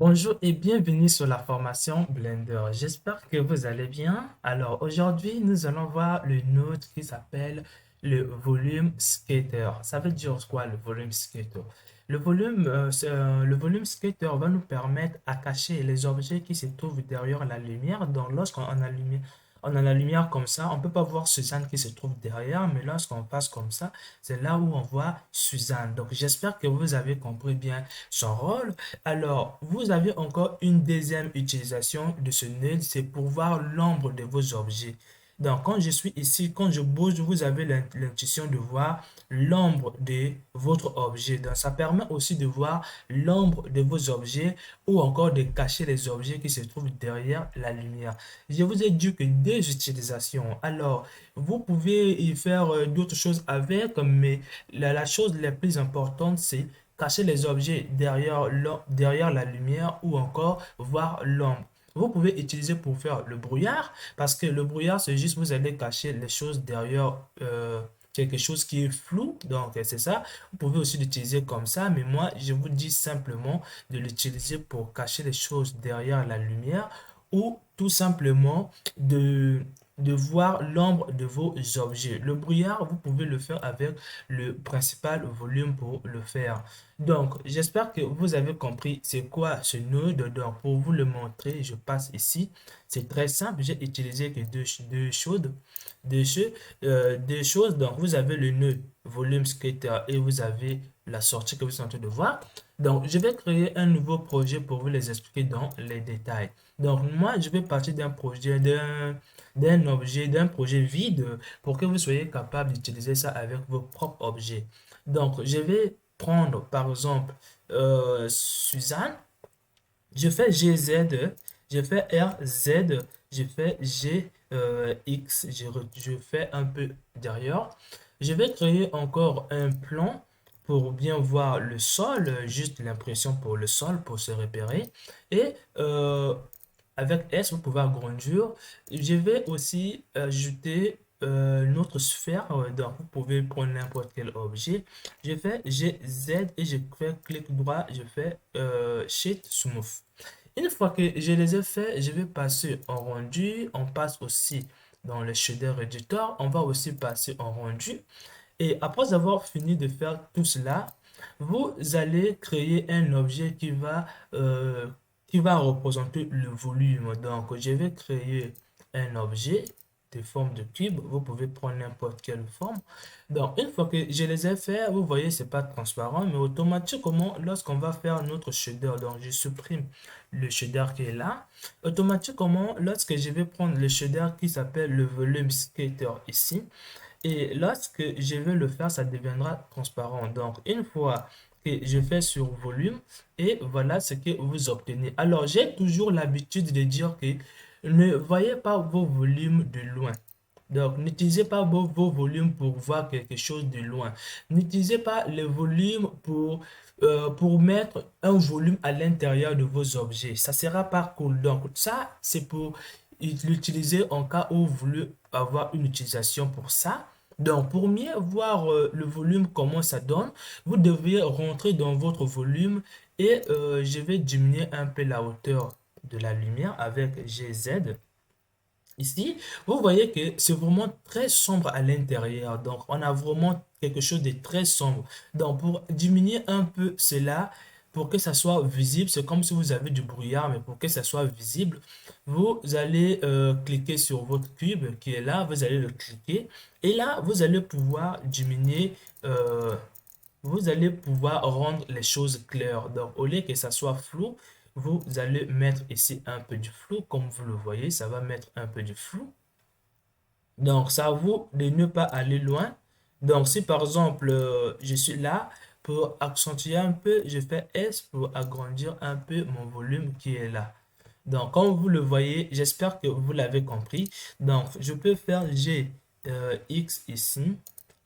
Bonjour et bienvenue sur la formation Blender. J'espère que vous allez bien. Alors aujourd'hui, nous allons voir le node qui s'appelle le volume scatter. Ça veut dire quoi le volume scatter? Le volume scatter va nous permettre à cacher les objets qui se trouvent derrière la lumière. Donc lorsqu'on a on a la lumière comme ça, on ne peut pas voir Suzanne qui se trouve derrière, mais lorsqu'on passe comme ça, c'est là où on voit Suzanne. Donc j'espère que vous avez compris bien son rôle. Alors, vous avez encore une deuxième utilisation de ce node, c'est pour voir l'ombre de vos objets. Donc, quand je suis ici, quand je bouge, vous avez l'intuition de voir l'ombre de votre objet. Donc, ça permet aussi de voir l'ombre de vos objets ou encore de cacher les objets qui se trouvent derrière la lumière. Je vous ai dit que deux utilisations. Alors, vous pouvez y faire d'autres choses avec, mais la chose la plus importante, c'est cacher les objets derrière la lumière ou encore voir l'ombre. Vous pouvez utiliser pour faire le brouillard parce que le brouillard, c'est juste vous allez cacher les choses derrière quelque chose qui est flou. Donc, c'est ça. Vous pouvez aussi l'utiliser comme ça, mais moi, je vous dis simplement de l'utiliser pour cacher les choses derrière la lumière ou tout simplement de voir l'ombre de vos objets. Le brouillard, vous pouvez le faire avec le principal volume pour le faire. Donc, j'espère que vous avez compris c'est quoi ce node. Donc, pour vous le montrer, je passe ici. C'est très simple. J'ai utilisé que deux, cho- deux choses. Donc, vous avez le nœud volume scatter et vous avez la sortie que vous êtes en train de voir. Donc, je vais créer un nouveau projet pour vous les expliquer dans les détails. Donc, moi, je vais partir d'un projet, d'un objet, d'un projet vide pour que vous soyez capable d'utiliser ça avec vos propres objets. Donc, je vais prendre par exemple Suzanne, je fais GZ, je fais RZ, je fais GX, je fais un peu derrière. Je vais créer encore un plan pour bien voir le sol, juste l'impression pour le sol, pour se repérer. Et avec S, vous pouvez agrandir. Je vais aussi ajouter notre sphère. Donc, vous pouvez prendre n'importe quel objet. Je fais GZ et je fais clic droit. Je fais Shift Smooth. Une fois que je les ai faits, je vais passer en rendu. On passe aussi dans le shader editor. On va aussi passer en rendu. Et après avoir fini de faire tout cela, vous allez créer un objet qui va représenter le volume. Donc, je vais créer un objet de forme de cube. Vous pouvez prendre n'importe quelle forme. Donc, une fois que je les ai fait, vous voyez, c'est pas transparent, mais automatiquement, lorsqu'on va faire notre shader, donc je supprime le shader qui est là. Automatiquement, lorsque je vais prendre le shader qui s'appelle le volume skater ici, et lorsque je vais le faire, ça deviendra transparent. Donc, une fois que je fais sur volume, et voilà ce que vous obtenez. Alors, j'ai toujours l'habitude de dire que ne voyez pas vos volumes de loin. Donc, n'utilisez pas vos volumes pour voir quelque chose de loin. N'utilisez pas les volumes pour mettre un volume à l'intérieur de vos objets. Ça sera pas cool. Donc, ça, c'est pour l'utiliser en cas où vous voulez avoir une utilisation pour ça. Donc, pour mieux voir le volume, comment ça donne, vous devez rentrer dans votre volume et je vais diminuer un peu la hauteur de la lumière avec GZ. Ici, vous voyez que c'est vraiment très sombre à l'intérieur. Donc, on a vraiment quelque chose de très sombre. Donc, pour diminuer un peu cela, pour que ça soit visible, c'est comme si vous avez du brouillard, mais pour que ça soit visible, vous allez cliquer sur votre cube qui est là, vous allez le cliquer. Et là, vous allez pouvoir diminuer, vous allez pouvoir rendre les choses claires. Donc, au lieu que ça soit flou, vous allez mettre ici un peu du flou. Comme vous le voyez, ça va mettre un peu du flou. Donc, ça vaut de ne pas aller loin. Donc, si par exemple, je suis là, pour accentuer un peu, je fais S pour agrandir un peu mon volume qui est là. Donc, comme vous le voyez, j'espère que vous l'avez compris. Donc, je peux faire G, X ici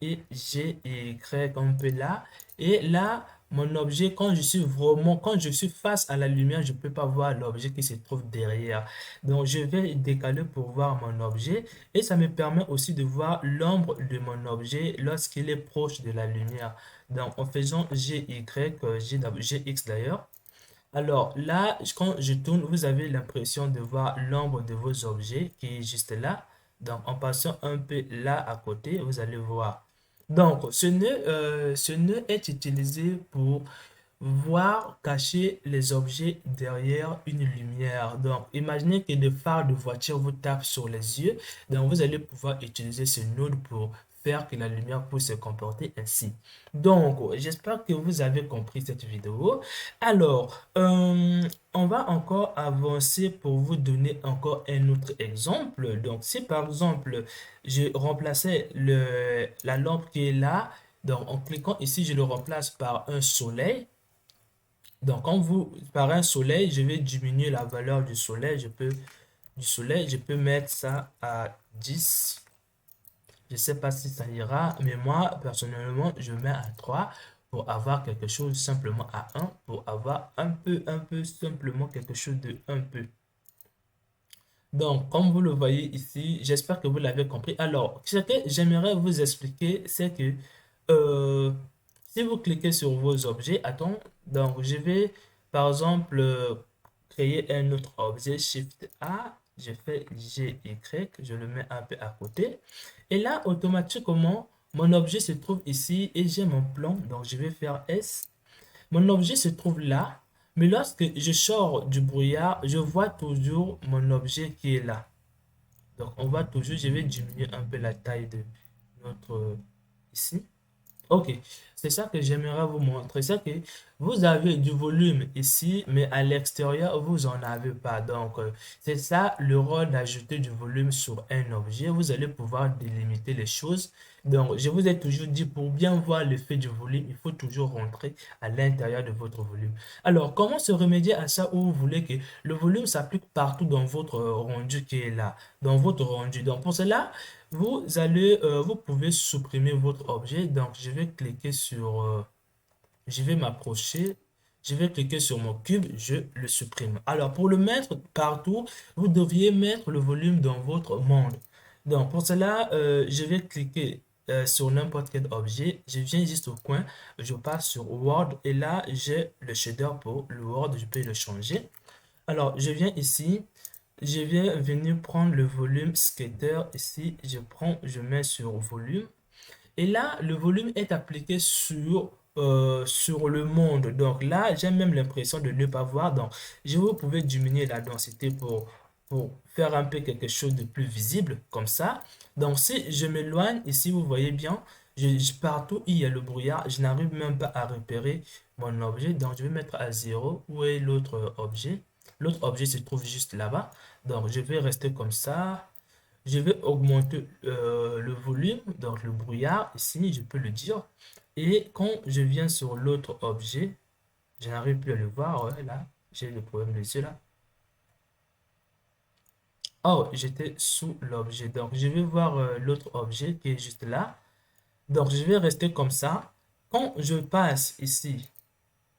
et G et Y un peu là. Et là, mon objet, quand je suis face à la lumière, je ne peux pas voir l'objet qui se trouve derrière. Donc, je vais décaler pour voir mon objet et ça me permet aussi de voir l'ombre de mon objet lorsqu'il est proche de la lumière. Donc, en faisant GY, GX d'ailleurs, Alors là, quand je tourne, vous avez l'impression de voir l'ombre de vos objets qui est juste là. Donc, en passant un peu là à côté, vous allez voir. Donc, ce nœud est utilisé pour voir cacher les objets derrière une lumière. Donc, imaginez que des phares de voiture vous tapent sur les yeux. Donc, vous allez pouvoir utiliser ce node pour faire que la lumière puisse se comporter ainsi. Donc, j'espère que vous avez compris cette vidéo. Alors, on va encore avancer pour vous donner encore un autre exemple. Donc, si par exemple, je remplaçais la lampe qui est là, donc en cliquant ici, je le remplace par un soleil. Donc, par un soleil, je vais diminuer la valeur du soleil, je peux mettre ça à 10. Je ne sais pas si ça ira, mais moi, personnellement, je mets à 3 pour avoir quelque chose simplement à 1, pour avoir un peu, simplement quelque chose de un peu. Donc, comme vous le voyez ici, j'espère que vous l'avez compris. Alors, ce que j'aimerais vous expliquer, c'est que euh, si vous cliquez sur vos objets, attends, donc je vais par exemple créer un autre objet, Shift A, je fais G, Y, je le mets un peu à côté. Et là, automatiquement, mon objet se trouve ici et j'ai mon plan, donc je vais faire S. Mon objet se trouve là, mais lorsque je sors du brouillard, je vois toujours mon objet qui est là. Donc, on va toujours, je vais diminuer un peu la taille de notre ici. Ok, c'est ça que j'aimerais vous montrer. C'est que vous avez du volume ici, mais à l'extérieur, vous en avez pas. Donc, c'est ça le rôle d'ajouter du volume sur un objet. Vous allez pouvoir délimiter les choses. Donc, je vous ai toujours dit, pour bien voir l'effet du volume, il faut toujours rentrer à l'intérieur de votre volume. Alors, comment se remédier à ça où vous voulez que le volume s'applique partout dans votre rendu qui est là, dans votre rendu. Donc, pour cela, vous pouvez supprimer votre objet. Donc, je vais m'approcher, je vais cliquer sur mon cube, je le supprime. Alors, pour le mettre partout, vous devriez mettre le volume dans votre monde. Donc, pour cela, je vais cliquer sur n'importe quel objet. Je viens juste au coin, je passe sur Word et là, j'ai le shader pour le Word, je peux le changer. Alors, je viens ici. Je viens venir prendre le volume skater ici, je mets sur volume. Et là, le volume est appliqué sur le monde. Donc là, j'ai même l'impression de ne pas voir. Donc, vous pouvez diminuer la densité pour faire un peu quelque chose de plus visible, comme ça. Donc, si je m'éloigne, ici, vous voyez bien, partout où il y a le brouillard, je n'arrive même pas à repérer mon objet. Donc, je vais mettre à 0. Où est l'autre objet? L'autre objet se trouve juste là-bas. Donc, je vais rester comme ça. Je vais augmenter le volume, donc le brouillard, ici, je peux le dire. Et quand je viens sur l'autre objet, je n'arrive plus à le voir, ouais, là, j'ai le problème de yeux là. Oh, j'étais sous l'objet, donc je vais voir l'autre objet qui est juste là. Donc je vais rester comme ça. Quand je passe ici,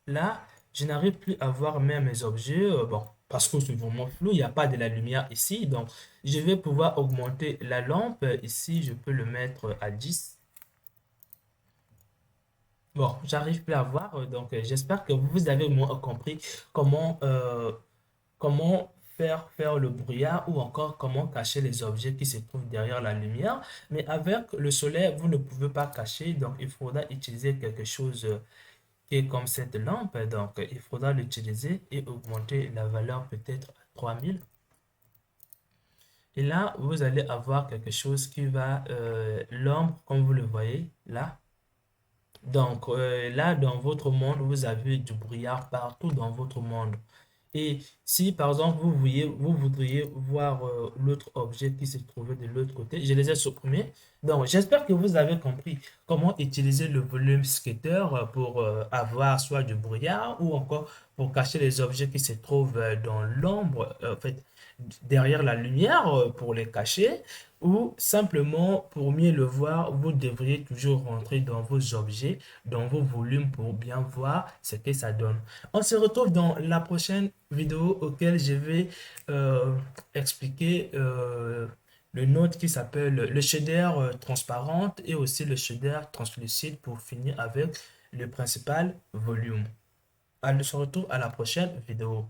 là, je n'arrive plus à voir même mes objets. Bon, parce que c'est vraiment flou, il n'y a pas de la lumière ici. Donc, je vais pouvoir augmenter la lampe. Ici, je peux le mettre à 10. Bon, j'arrive plus à voir. Donc, j'espère que vous avez moins compris comment, comment faire le brouillard ou encore comment cacher les objets qui se trouvent derrière la lumière. Mais avec le soleil, vous ne pouvez pas cacher. Donc, il faudra utiliser quelque chose qui est comme cette lampe. Donc, il faudra l'utiliser et augmenter la valeur peut-être à 3000. Et là, vous allez avoir quelque chose qui va, l'ombre, comme vous le voyez là. Donc, là, dans votre monde, vous avez du brouillard partout dans votre monde. Et si, par exemple, vous voudriez voir l'autre objet qui se trouvait de l'autre côté, je les ai supprimés. Donc, j'espère que vous avez compris comment utiliser le volume skater pour avoir soit du brouillard ou encore pour cacher les objets qui se trouvent dans l'ombre, en fait, derrière la lumière pour les cacher ou simplement pour mieux le voir, vous devriez toujours rentrer dans vos objets, dans vos volumes pour bien voir ce que ça donne. On se retrouve dans la prochaine vidéo auquel je vais expliquer le node qui s'appelle le shader transparente et aussi le shader translucide pour finir avec le principal volume. On se retrouve à la prochaine vidéo.